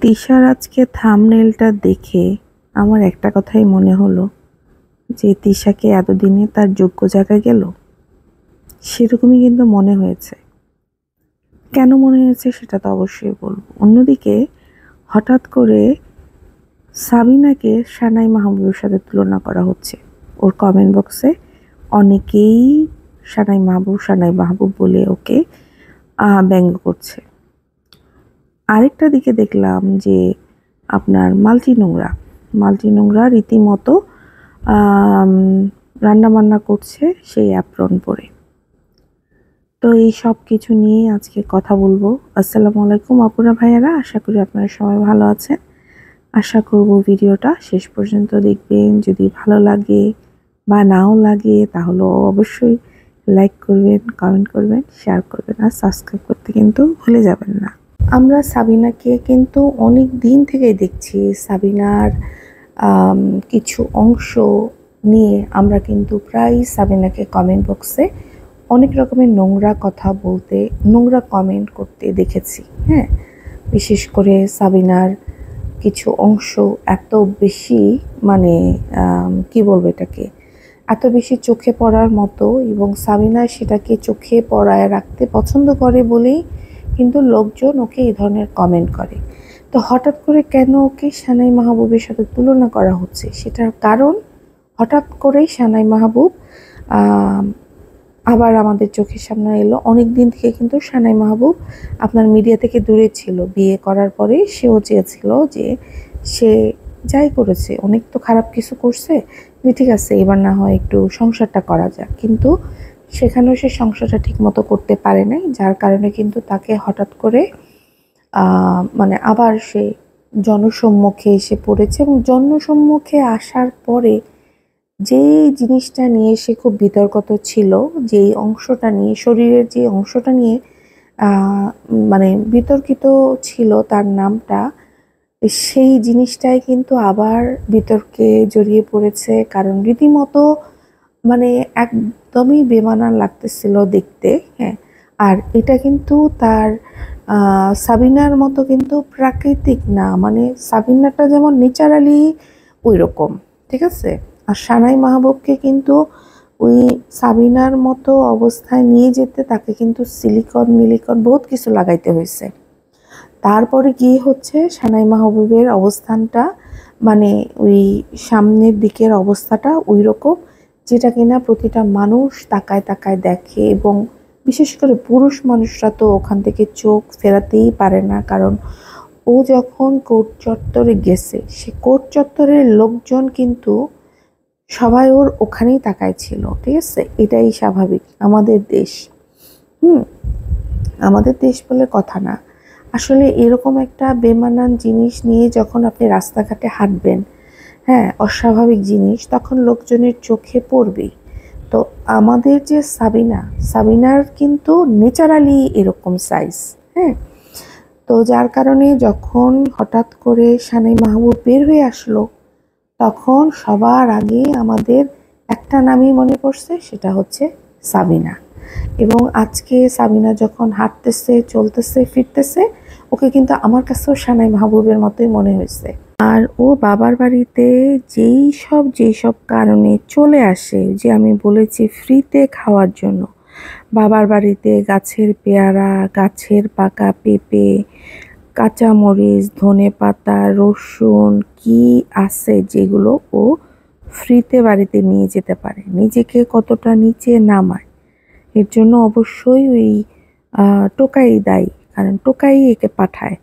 তিশার আজকে থাম্বনেলটা দেখে আমার একটা কথাই মনে হলো যে তিশাকে এতদিনে তার যোগ্য জায়গায় গেল। সেরকমই কিন্তু মনে হয়েছে। কেন মনে হয়েছে সেটা তো অবশ্যই বলবো। অন্যদিকে হঠাৎ করে সাবিনাকে সানাই মাহবুবের সাথে তুলনা করা হচ্ছে। ওর কমেন্ট বক্সে অনেকেই সানাই মাহবুব বলে ওকে ব্যঙ্গ করছে। আরেকটা দিকে দেখলাম যে আপনার মাল্টি নোংরা রীতিমতো রান্নাবান্না করছে সেই অ্যাপ্রন পরে। তো এই সব কিছু নিয়ে আজকে কথা বলবো। আসসালামু আলাইকুম আপুরা ভাইয়ারা, আশা করি আপনারা সবাই ভালো আছেন। আশা করব ভিডিওটা শেষ পর্যন্ত দেখবেন। যদি ভালো লাগে বা নাও লাগে তাহলে অবশ্যই লাইক করবেন, কমেন্ট করবেন, শেয়ার করবেন আর সাবস্ক্রাইব করতে কিন্তু ভুলে যাবেন না। আমরা সাবিনাকে কিন্তু অনেক দিন থেকেই দেখছি। সাবিনার কিছু অংশ নিয়ে আমরা কিন্তু প্রায় সাবিনাকে কমেন্ট বক্সে অনেক রকমের নোংরা কথা বলতে, নোংরা কমেন্ট করতে দেখেছি। হ্যাঁ, বিশেষ করে সাবিনার কিছু অংশ এত বেশি মানে কি বলবো এটাকে, এত বেশি চোখে পড়ার মতো, এবং সাবিনা সেটাকে চোখে পড়ায় রাখতে পছন্দ করে বলেই কিন্তু লোকজন ওকে এই ধরনের কমেন্ট করে। তো হঠাৎ করে কেন ওকে সানাই মাহবুবের সাথে তুলনা করা হচ্ছে, সেটার কারণ হঠাৎ করেই সানাই মাহবুব আবার আমাদের চোখের সামনে এলো। অনেক দিন থেকে কিন্তু সানাই মাহবুব আপনার মিডিয়া থেকে দূরে ছিল। বিয়ে করার পরে সেও চেয়েছিল যে সে যাই করেছে, অনেক তো খারাপ কিছু করছে, ঠিক আছে এবার না হয় একটু সংসারটা করা যাক, কিন্তু সেখানেও সে সংসারটা ঠিক মতো করতে পারে নাই, যার কারণে কিন্তু তাকে হঠাৎ করে মানে আবার সে জনসম্মুখে এসে পড়েছে। এবং জনসম্মুখে আসার পরে যেই জিনিসটা নিয়ে সে খুব বিতর্কত ছিল, যেই অংশটা নিয়ে, শরীরের যে অংশটা নিয়ে মানে বিতর্কিত ছিল তার নামটা, সেই জিনিসটাই কিন্তু আবার বিতর্কে জড়িয়ে পড়েছে। কারণ রীতিমতো মানে একদমই বেমানান লাগতেছিল দেখতে। হ্যাঁ, আর এটা কিন্তু তার সাবিনার মতো কিন্তু প্রাকৃতিক না, মানে সাবিনাটা যেমন ন্যাচারালি ওই রকম, ঠিক আছে। আর সানাই মাহবুবকে কিন্তু ওই সাবিনার মতো অবস্থায় নিয়ে যেতে তাকে কিন্তু সিলিকন মিলিকন বহুত কিছু লাগাইতে হয়েছে। তারপরে গিয়ে হচ্ছে সানাই মাহবুবের অবস্থানটা মানে ওই সামনের দিকের অবস্থাটা ওই রকম, যেটা কিনা প্রতিটা মানুষ তাকায় তাকায় দেখে। এবং বিশেষ করে পুরুষ মানুষরা তো ওখান থেকে চোখ ফেরাতেই পারে না, কারণ ও যখন কোর্ট চত্বরে গেছে, সে কোর্ট চত্বরের লোকজন কিন্তু সবাই ওর ওখানেই তাকায় ছিল, ঠিক আছে। এটাই স্বাভাবিক, আমাদের দেশ। আমাদের দেশ বলে কথা না। আসলে এরকম একটা বেমানান জিনিস নিয়ে যখন আপনি রাস্তাঘাটে হাঁটবেন, হ্যাঁ, অস্বাভাবিক জিনিস, তখন লোকজনের চোখে পড়বেই। তো আমাদের যে সাবিনার কিন্তু ন্যাচারালি এরকম সাইজ। হ্যাঁ, তো যার কারণে যখন হঠাৎ করে সানাই মাহবুব বের হয়ে আসলো, তখন সবার আগে আমাদের একটা নামই মনে পড়ছে, সেটা হচ্ছে সাবিনা। এবং আজকে সাবিনা যখন হাঁটতেছে, চলতেছে, ফিরতেছে, ওকে কিন্তু আমার কাছেও সানাই মাহবুবের মতোই মনে হয়েছে। আর ও বাবার বাড়িতে যেই সব কারণে চলে আসে, যে আমি বলেছি ফ্রিতে খাওয়ার জন্য, বাবার বাড়িতে গাছের পেয়ারা, গাছের পাকা পেঁপে, কাঁচামরিচ, ধনেপাতা, রসুন কি আছে যেগুলো ও ফ্রিতে বাড়িতে নিয়ে যেতে পারে, নিজেকে কতটা নিচে নামায়, এর জন্য অবশ্যই ওই টোকাই দায়ী। কারণ টোকাই একে পাঠায়,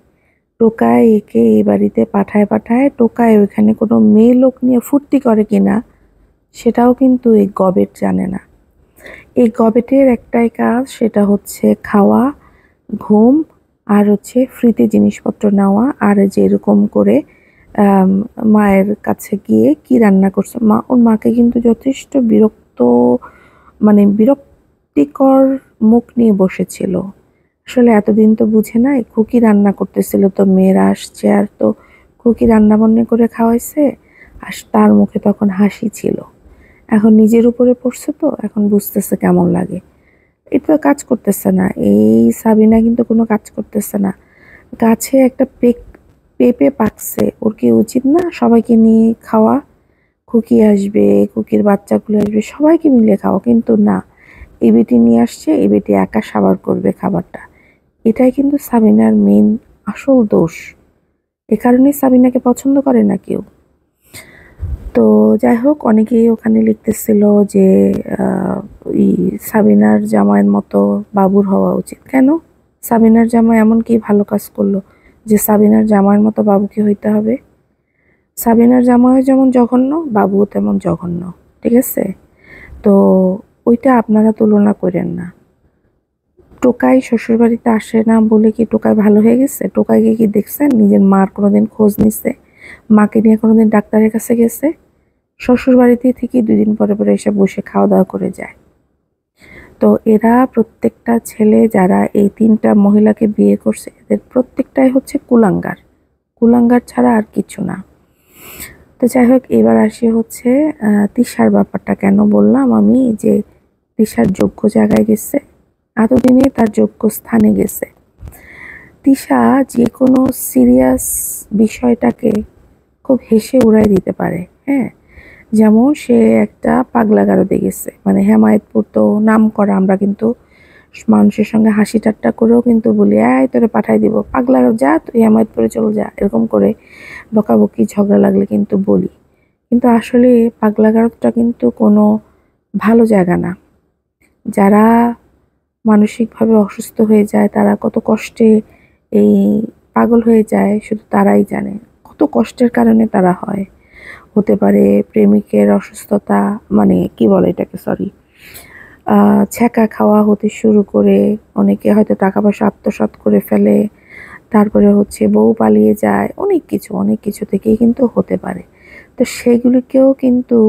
টোকাই একে এই বাড়িতে পাঠায়। টোকাই ওইখানে কোনো মেয়ে লোক নিয়ে ফুর্তি করে কিনা সেটাও কিন্তু এই গবেট জানে না। এই গবেটের একটাই কাজ, সেটা হচ্ছে খাওয়া, ঘুম, আর হচ্ছে ফ্রিতে জিনিসপত্র নেওয়া। আর যেরকম করে মায়ের কাছে গিয়ে কি রান্না করছে, ওর মাকে কিন্তু যথেষ্ট বিরক্তিকর মুখ নিয়ে বসেছিল। আসলে এতদিন তো বুঝে নাই, খুকি রান্না করতেছিল, তো মেয়েরা আসছে আর তো খুকি রান্না বান্না করে খাওয়াইছে, আর তার মুখে তখন হাসি ছিল। এখন নিজের উপরে পড়ছে, তো এখন বুঝতেছে কেমন লাগে। এটা তো কাজ করতেছে না, এই সাবিনা কিন্তু কোনো কাজ করতেছে না। গাছে একটা পেঁপে পাকছে, ওর কি উচিত না সবাইকে নিয়ে খাওয়া? খুকি আসবে, খুকির বাচ্চাগুলো আসবে, সবাইকে মিলে খাওয়া, কিন্তু না, এই বেটি নিয়ে আসছে, এই বেটি একা সাবার করবে খাবারটা। এটাই কিন্তু সাবিনার মেন আসল দোষ। এ কারণে সাবিনাকে পছন্দ করে না কেউ। তো যাই হোক, অনেকেই ওখানে লিখতেছিল যে এই সাবিনার জামাইয়ের মতো বাবুর হওয়া উচিত। কেন? সাবিনার জামাই এমন কি ভালো কাজ করলো যে সাবিনার জামাইয়ের মতো বাবুকে হইতে হবে? সাবিনার জামাইও যেমন জঘন্য, বাবুও তেমন জঘন্য। ঠিক আছে? তো ওইটা আপনারা তুলনা করেন না। টোকাই শ্বশুরবাড়িতে আসে না বলে কি টোকাই ভালো হয়ে গেছে? টোকাইকে কি দেখছেন নিজের মার কোনোদিন খোঁজ নিচ্ছে? মাকে নিয়ে কোনোদিন ডাক্তারের কাছে গেছে? শ্বশুর বাড়িতে থেকে 2 দিন পরে পরে এসে বসে খাওয়া দাওয়া করে যায়। তো এরা প্রত্যেকটা ছেলে যারা এই 3টা মহিলাকে বিয়ে করছে, এদের প্রত্যেকটাই হচ্ছে কুলাঙ্গার। কুলাঙ্গার ছাড়া আর কিছু না। তো যাই হোক, এবার আসি হচ্ছে তিশার ব্যাপারটা। কেন বললাম আমি যে তিশার যোগ্য জায়গায় গেছে, এতদিনে তার যোগ্য স্থানে গেছে। তিশা যে কোনো সিরিয়াস বিষয়টাকে খুব হেসে উড়াই দিতে পারে। হ্যাঁ, যেমন সে একটা পাগলা গারদে গেছে, মানে হেমায়েতপুর তো নাম করা, আমরা কিন্তু মানুষের সঙ্গে হাসি ঠাট্টা করেও কিন্তু বলি, এই তোরে পাঠাই দিব পাগলা গারদ, যা তুই হেমায়েতপুরে চলে যা, এরকম করে বকাবকি ঝগড়া লাগলে কিন্তু বলি। কিন্তু আসলে পাগলা গারদটা কিন্তু কোনো ভালো জায়গা না। যারা মানসিকভাবে অসুস্থ হয়ে যায়, তারা কত কষ্টে এই পাগল হয়ে যায় শুধু তারাই জানে। কত কষ্টের কারণে তারা হয়। হতে পারে প্রেমিকের অসুস্থতা, মানে কি বলে এটাকে, সরি, ছ্যাঁকা খাওয়া হতে শুরু করে, অনেকে হয়তো টাকা পয়সা আত্মসাৎ করে ফেলে, তারপরে হচ্ছে বউ পালিয়ে যায়, অনেক কিছু থেকেই কিন্তু হতে পারে। তো সেগুলিকেও কিন্তু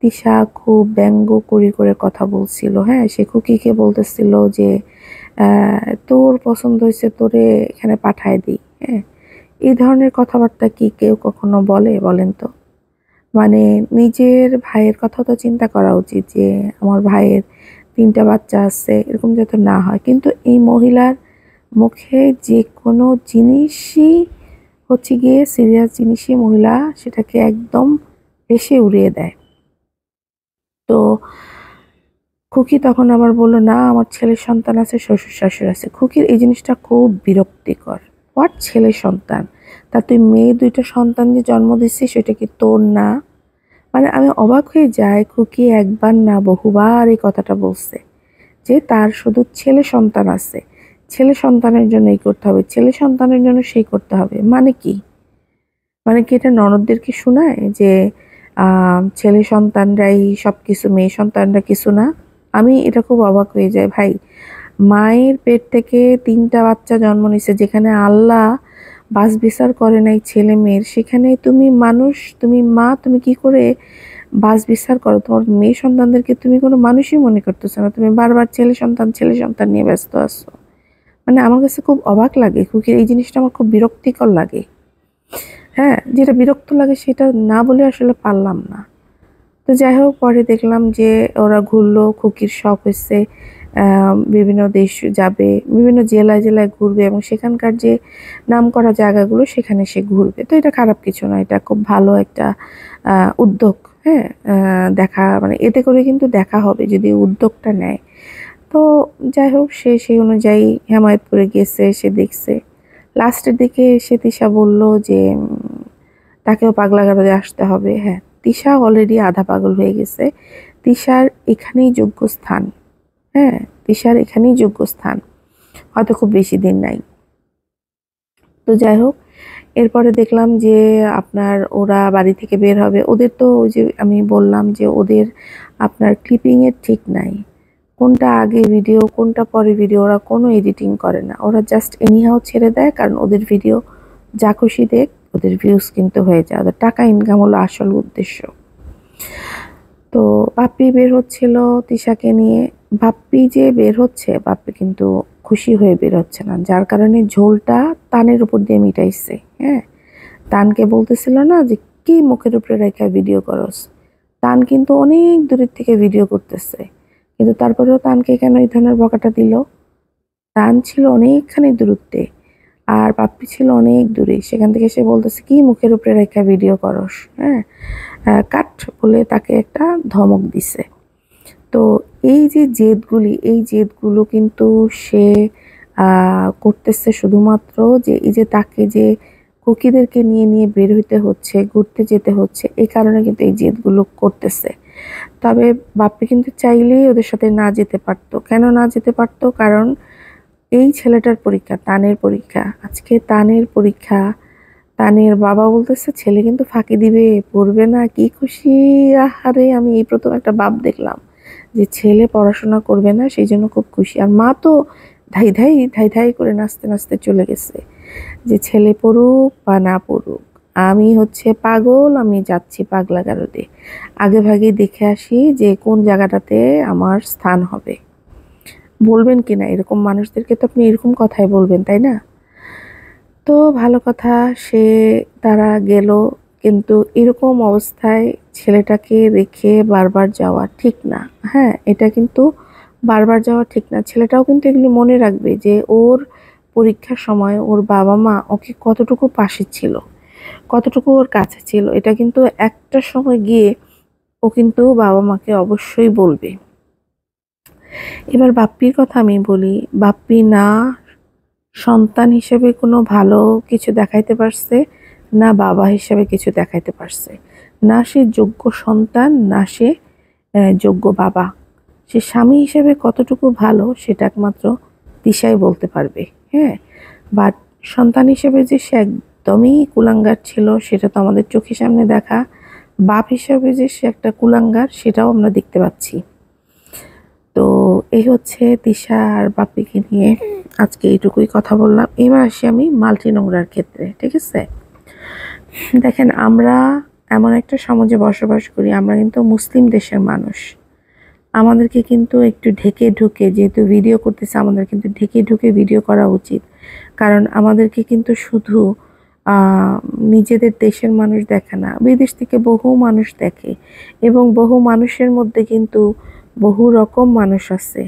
তিশা খুব ব্যঙ্গ করে কথা বলছিল। হ্যাঁ, সে খুকিকে বলতেছিল যে তোর পছন্দ হয়েছে, তোরে এখানে পাঠায় দিই। হ্যাঁ, এই ধরনের কথাবার্তা কি কেউ কখনো বলে বলেন তো? মানে নিজের ভাইয়ের কথা তো চিন্তা করা উচিত যে আমার ভাইয়ের 3টা বাচ্চা আছে, এরকম যাতে না হয়। কিন্তু এই মহিলার মুখে যে কোনো জিনিসই হচ্ছে গিয়ে সিরিয়াস জিনিসই মহিলা সেটাকে একদম হেসে উড়িয়ে দেয়। তো খুকি তখন আবার বলল, না আমার ছেলের সন্তান আছে, শ্বশুর শাশুড়ি আছে। খুকির এই জিনিসটা খুব বিরক্তিকর। হোয়াট ছেলে সন্তান? তা তুই মেয়ে 2টা সন্তান যে জন্ম দিচ্ছিস সেটা কি তোর না? মানে আমি অবাক হয়ে যাই, খুকি একবার না বহুবার এই কথাটা বলছে যে তার শুধু ছেলে সন্তান আছে, ছেলে সন্তানের জন্য এই করতে হবে, ছেলে সন্তানের জন্য সেই করতে হবে। মানে কি? মানে কি এটা ননদদেরকে শোনায় যে ছেলে সন্তানরাই সব কিছু, মেয়ে সন্তানরা কিছু না? আমি এটা খুব অবাক হয়ে যাই ভাই। মায়ের পেট থেকে 3টা বাচ্চা জন্ম নিছে, যেখানে আল্লাহ বাছ বিচার করে নাই ছেলে মেয়ের, সেখানে তুমি মানুষ, তুমি মা, তুমি কি করে বাছ বিচার করো? তোমার মেয়ে সন্তানদেরকে তুমি কোনো মানুষই মনে করতেছো না, তুমি বারবার ছেলে সন্তান নিয়ে ব্যস্ত আছো। মানে আমার কাছে খুব অবাক লাগে, খুকির এই জিনিসটা আমার খুব বিরক্তিকর লাগে। হ্যাঁ, যেটা বিরক্ত লাগে সেটা না বলে আসলে পারলাম না। তো যাই হোক, পরে দেখলাম যে ওরা ঘুরলো, খুকির শখ হয়েছে বিভিন্ন দেশ যাবে, বিভিন্ন জেলায় ঘুরবে এবং সেখানকার যে নামকরা জায়গাগুলো সেখানে সে ঘুরবে। তো এটা খারাপ কিছু না, এটা খুব ভালো একটা উদ্যোগ। হ্যাঁ, দেখা মানে এতে করে কিন্তু দেখা হবে যদি উদ্যোগটা নেয়। তো যাই হোক, সে সেই অনুযায়ী হেমায়েতপুরে গেছে, সে দেখছে। লাস্টের দিকে এসে তিশা বলল যে তাকেও পাগলা গারদে আসতে হবে। হ্যাঁ, তিশা অলরেডি আধা পাগল হয়ে গেছে। তিশার এখানেই যোগ্য স্থান। হ্যাঁ, তিশার এখানেই যোগ্য স্থান, হয়তো খুব বেশি দিন নাই। তো যাই হোক, এরপরে দেখলাম যে আপনার ওরা বাড়ি থেকে বের হবে। ওদের তো ওই যে আমি বললাম যে ওদের আপনার ক্লিপিংয়ের ঠিক নাই, কোনটা আগে ভিডিও কোনটা পরে ভিডিও, ওরা কোনো এডিটিং করে না, ওরা জাস্ট এনিহাও ছেড়ে দেয়। কারণ ওদের ভিডিও যা খুশি দেখ, ওদের ভিউজ কিন্তু হয়ে যায়, ওদের টাকা ইনকাম হলো আসল উদ্দেশ্য। তো বাপ্পি বের হচ্ছিল তিশাকে নিয়ে। বাপ্পি যে বের হচ্ছে, বাপ্পি কিন্তু খুশি হয়ে বের হচ্ছে না, যার কারণে ঝোলটা তানের উপর দিয়ে মিটাইছে। হ্যাঁ, তানকে বলতেছিল না যে কি মুখের উপরে রেখে ভিডিও করস। তান কিন্তু অনেক দূরের থেকে ভিডিও করতেছে, কিন্তু তারপরেও তানকে কেন এই ধরনের বকাটা দিল? তান ছিল অনেকখানি দূরত্বে। আর বাপ্পি ছিল অনেক দূরে। সেখান থেকে সে বলতেছে, কি মুখের উপরে রেখা ভিডিও করস, হ্যাঁ কাট বলে তাকে একটা ধমক দিছে। তো এই যে জেদগুলি, এই জেদগুলো কিন্তু সে করতেছে শুধুমাত্র যে এই যে তাকে যে কুকিদেরকে নিয়ে নিয়ে বের হইতে হচ্ছে, ঘুরতে যেতে হচ্ছে, এই কারণে কিন্তু এই জেদগুলো করতেছে। তবে বাপ্পি কিন্তু চাইলেই ওদের সাথে না যেতে পারতো। কেন না যেতে পারতো? কারণ এই ছেলেটার পরীক্ষা, তানের পরীক্ষা, আজকে তানের পরীক্ষা। তানের বাবা বলতেছে ছেলে কিন্তু ফাঁকি দিবে, পড়বে না। কি খুশি! আহারে, আমি এই প্রথম একটা বাপ দেখলাম যে ছেলে পড়াশোনা করবে না, সেই জন্য খুব খুশি। আর মা তো ধাই ধাই ধাই ধাই করে নাচতে নাচতে চলে গেছে যে ছেলে পড়ুক বা না পড়ুক, আমি হচ্ছে পাগল, আমি যাচ্ছি পাগলা গারদে, আগে ভাগে দেখে আসি যে কোন জায়গাটাতে আমার স্থান হবে। বলবেন কিনা এরকম মানুষদেরকে? তো আপনি এরকম কথাই বলবেন, তাই না? তো ভালো কথা, সে তারা গেল, কিন্তু এরকম অবস্থায় ছেলেটাকে রেখে বারবার যাওয়া ঠিক না। হ্যাঁ, এটা কিন্তু বারবার যাওয়া ঠিক না। ছেলেটাও কিন্তু এগুলি মনে রাখবে যে ওর পরীক্ষার সময় ওর বাবা মা ওকে কতটুকু পাশে ছিল, কতটুকু ওর কাছে ছিল। এটা কিন্তু একটা সময় গিয়ে ও কিন্তু বাবা মাকে অবশ্যই বলবে। এবার বাপ্পির কথা আমি বলি, বাপ্পি না সন্তান হিসেবে কোনো ভালো কিছু দেখাইতে পারছে, না বাবা হিসেবে কিছু দেখাইতে পারছে, না সে যোগ্য সন্তান, না সে যোগ্য বাবা। সে স্বামী হিসেবে কতটুকু ভালো সেটা একমাত্র তিশাই বলতে পারবে। হ্যাঁ, বাট সন্তান হিসেবে যে সে একদমই কুলাঙ্গার ছিল সেটা তো আমাদের চোখের সামনে দেখা। বাপ হিসেবে যে সে একটা কুলাঙ্গার সেটাও আমরা দেখতে পাচ্ছি। তো এই হচ্ছে তিশা আর বাপ্পিকে নিয়ে আজকে এইটুকুই কথা বললাম। এবার আসি আমি মাল্টি নোংরার ক্ষেত্রে, ঠিক আছে? দেখেন, আমরা এমন একটা সমাজে বসবাস করি, আমরা কিন্তু মুসলিম দেশের মানুষ। আমাদেরকে কিন্তু একটু ঢেকে ঢুকে, যেহেতু ভিডিও করতেছে, আমাদের কিন্তু ঢেকে ঢুকে ভিডিও করা উচিত। কারণ আমাদেরকে কিন্তু শুধু নিজেদের দেশের মানুষ দেখে না, বিদেশ থেকে বহু মানুষ দেখে, এবং বহু মানুষের মধ্যে কিন্তু বহু রকম মানুষ আছে।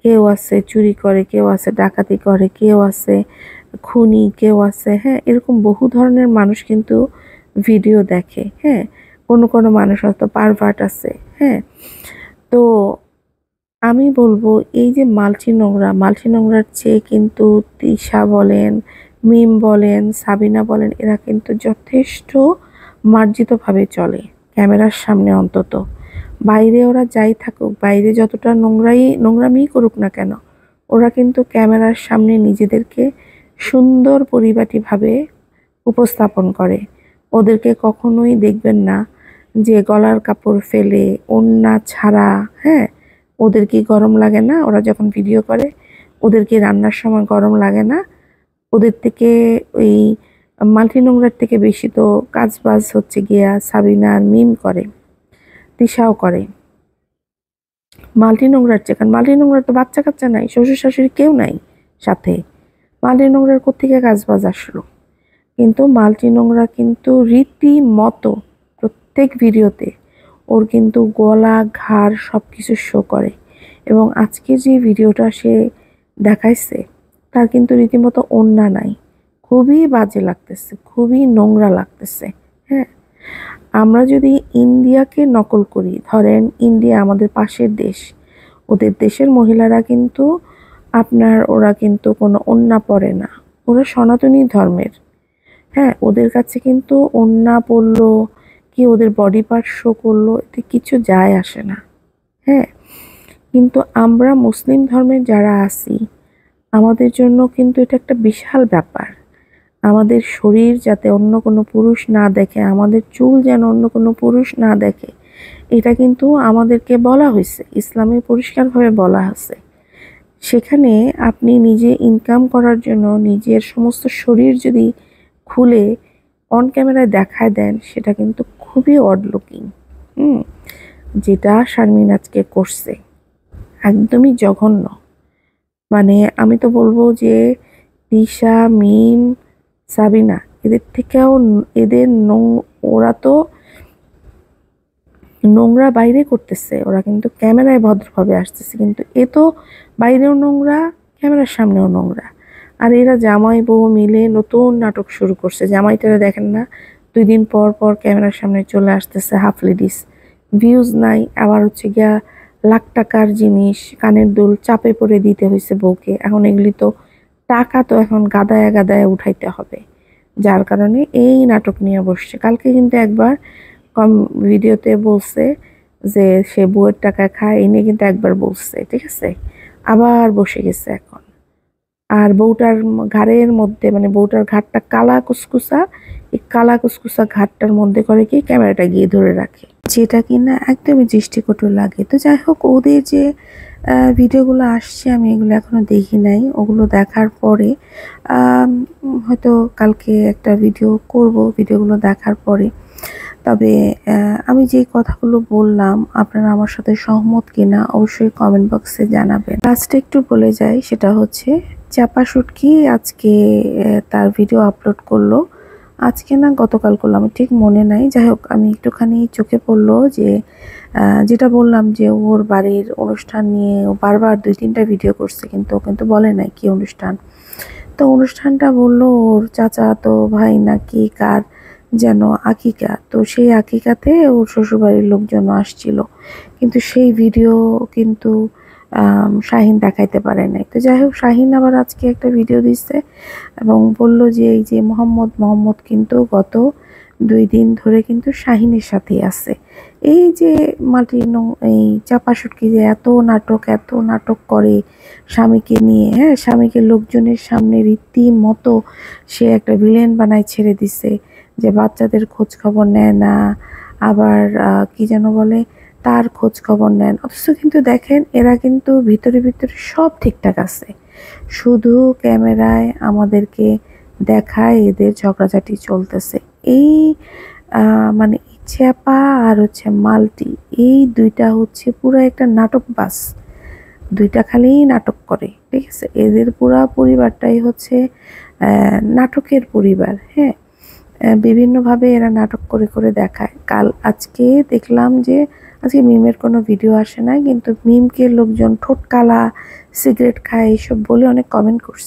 কেউ আছে চুরি করে, কেউ আছে ডাকাতি করে, কেউ আছে খুনি, কেউ আছে, হ্যাঁ, এরকম বহু ধরনের মানুষ কিন্তু ভিডিও দেখে। হ্যাঁ, কোনো কোনো মানুষ হয়তো পারভার্ট আছে। হ্যাঁ, তো আমি বলবো এই যে মাল্টি নোংরার চেয়ে কিন্তু তিশা বলেন, মিম বলেন, সাবিনা বলেন, এরা কিন্তু যথেষ্ট মার্জিতভাবে চলে ক্যামেরার সামনে। অন্তত বাইরে ওরা যাই থাকুক, বাইরে যতটা নোংরামি করুক না কেন, ওরা কিন্তু ক্যামেরার সামনে নিজেদেরকে সুন্দর পরিপাটিভাবে উপস্থাপন করে। ওদেরকে কখনোই দেখবেন না যে গলার কাপড় ফেলে, ওড়না ছাড়া। হ্যাঁ, ওদের কি গরম লাগে না? ওরা যখন ভিডিও করে, ওদের কি রান্নার সময় গরম লাগে না? ওদের থেকে ওই মাল্টি নোংরার থেকে বেশি তো কাজবাজ হচ্ছে গিয়া সাবিনা আর মিম করে, তিশাও করে মাল্টি নোংরার চেয়ে। কারণ মাল্টি নোংরার তো বাচ্চা কাচ্চা নাই, শ্বশুর শাশুড়ি কেউ নাই সাথে। মাল্টি নোংরার কোত্থেকে কাজবাজ আসলো? কিন্তু মাল্টি নোংরা কিন্তু রীতিমতো প্রত্যেক ভিডিওতে ওর কিন্তু গলা, ঘাড় সব কিছু শো করে। এবং আজকে যে ভিডিওটা সে দেখাইছে, তার কিন্তু রীতিমতো ওড়না নাই। খুবই বাজে লাগতেছে, খুবই নোংরা লাগতেছে। হ্যাঁ, আমরা যদি ইন্ডিয়াকে নকল করি, ধরেন ইন্ডিয়া আমাদের পাশের দেশ, ওদের দেশের মহিলারা কিন্তু ওরা কিন্তু কোনো ওড়না পরে না, ওরা সনাতনী ধর্মের। হ্যাঁ, ওদের কাছে কিন্তু ওড়না পরলো কি ওদের বডি পার্ট শো করলো, এতে কিছু যায় আসে না। হ্যাঁ, কিন্তু আমরা মুসলিম ধর্মের যারা আছি, আমাদের জন্য কিন্তু এটা একটা বিশাল ব্যাপার। আমাদের শরীর যাতে অন্য কোনো পুরুষ না দেখে, আমাদের চুল যেন অন্য কোনো পুরুষ না দেখে, এটা কিন্তু আমাদেরকে বলা হয়েছে, ইসলামে পরিষ্কারভাবে বলা আছে। সেখানে আপনি নিজে ইনকাম করার জন্য নিজের সমস্ত শরীর যদি খুলে অন ক্যামেরায় দেখায় দেন, সেটা কিন্তু খুবই অড লুকিং। যেটা শারমিন আজকে করছে একদমই জঘন্য। মানে আমি তো বলবো যে তিশা, মিম, সাবিনা, এদের থেকেও ওরা তো নোংরা বাইরে করতেছে, ওরা কিন্তু ক্যামেরায় ভদ্রভাবে আসতেছে, কিন্তু এ তো বাইরেও নোংরা, ক্যামেরার সামনেও নোংরা। আর এরা জামাই বউ মিলে নতুন নাটক শুরু করছে। জামাইটারা দেখেন না, 2 দিন পর পর ক্যামেরার সামনে চলে আসতেছে হাফ লেডিস, ভিউজ নাই, আবার হচ্ছে গিয়া লাখ টাকার জিনিস কানের দুল চাপে পড়ে দিতে হয়েছে বউকে। এখন এগুলি তো টাকা তো এখন গাদায় গাদায় উঠাইতে হবে, যার কারণে এই নাটক নিয়ে বসছে। কালকে কিন্তু একবার কম ভিডিওতে বলছে যে সে বউয়ের টাকা খায়, এই নিয়ে কিন্তু একবার বলছে, ঠিক আছে, আবার বসে গেছে এখন। আর বউটার ঘাড়ের মধ্যে মানে বউটার ঘাটটা কালা কুসকুসা, এই কালা কুসকুসা ঘাটটার মধ্যে করে কি ক্যামেরাটা গিয়ে ধরে রাখে, যেটা কিনা একদমই দৃষ্টিকটু লাগে। তো যাই হোক, ওদের যে ভিডিওগুলো আসছে আমি এগুলো এখনো দেখি নাই, ওগুলো দেখার পরে হয়তো কালকে একটা ভিডিও করব ভিডিওগুলো দেখার পরে। তবে আমি যে কথাগুলো বললাম আপনারা আমার সাথে সহমত কিনা অবশ্যই কমেন্ট বক্সে জানাবেন। লাস্টে একটু বলে যাই, সেটা হচ্ছে চাপা শুটকি আজকে তার ভিডিও আপলোড করলো, আজকে না গতকাল করলো, আমি ঠিক মনে নাই। যাই হোক, আমি একটুখানি চোখে পড়লো যে যেটা বললাম যে ওর বাড়ির অনুষ্ঠান নিয়ে ও বারবার 2-3টা ভিডিও করছে, কিন্তু ও কিন্তু বলে নাই কি অনুষ্ঠান। তো অনুষ্ঠানটা বললো ওর চাচাতো ভাই নাকি কার যেন আকিকা, তো সেই আকিকাতে ওর শ্বশুরবাড়ির লোকজন আসছিল, কিন্তু সেই ভিডিও কিন্তু শাহিন দেখাইতে পারে নাই। তো যাই হোক, শাহিন আবার আজকে একটা ভিডিও দিচ্ছে এবং বলল যে এই যে মোহাম্মদ কিন্তু গত 2 দিন ধরে কিন্তু শাহিনের সাথেই আছে। এই যে এই চাপা শুটকি যে এত নাটক করে স্বামীকে নিয়ে, হ্যাঁ, স্বামীকে লোকজনের সামনে রীতিমতো সে একটা ভিলেন বানায় ছেড়ে দিছে, যে বাচ্চাদের খোঁজ খবর নেয় না, আবার কি যেন বলে তার খোঁজ খবর নেন। অথচ কিন্তু দেখেন এরা কিন্তু ভিতরে ভিতরে সব ঠিকঠাক আছে, শুধু ক্যামেরায় আমাদেরকে দেখায় এদের ঝগড়াঝাটি চলতেছে। এই মানে চ্যাপা আর হচ্ছে মালটি, এই দুইটা হচ্ছে পুরো একটা নাটক বাস, দুইটা খালি নাটক করে, ঠিক আছে। এদের পুরা পরিবারটাই হচ্ছে নাটকের পরিবার, হ্যাঁ। বিভিন্নভাবে এরা নাটক করে করে দেখায়। আজকে দেখলাম যে আজকে মিমের কোনো ভিডিও আসে নাই, কিন্তু মিমকে লোকজন ঠোঁট কালা, সিগারেট খায় এইসব বলে অনেক কমেন্ট করছে।